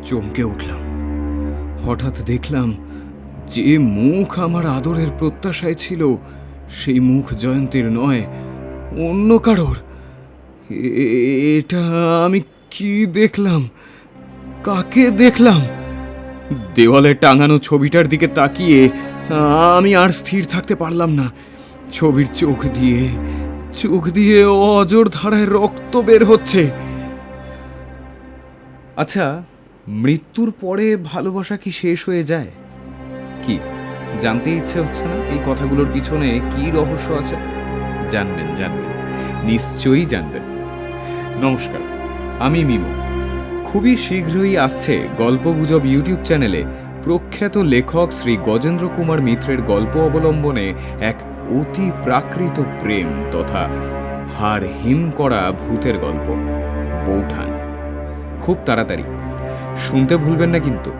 চমকে উঠলাম। হঠাৎ দেখলাম যে মুখ আমার আদরের প্রত্যাশায় ছিল, সেই মুখ জয়ন্তীর নয়, অন্য কারোর। এটা আমি কি দেখলাম? কাকে দেখলাম? দেওয়ালে টাঙানো ছবিটার দিকে তাকিয়ে আমি আর স্থির থাকতে পারলাম না। ছবির চোখ দিয়ে অজর ধারায় রক্ত বের হচ্ছে। আচ্ছা, মৃত্যুর পরে ভালোবাসা কি শেষ হয়ে যায়? কি জানতে ইচ্ছে হচ্ছে না এই কথাগুলোর পিছনে কি রহস্য আছে? জানবেন, নিশ্চয়ই জানবেন। নমস্কার, আমি মিমো। খুবই শীঘ্রই আসছে গল্পগুজব ইউটিউব চ্যানেলে প্রখ্যাত লেখক শ্রী গজেন্দ্র কুমার মিত্রের গল্প অবলম্বনে এক অতি প্রাকৃত প্রেম তথা হাড় হিম করা ভূতের গল্প, বৌঠান। খুব তাড়াতাড়ি। শুনতে ভুলবেন না কিন্তু।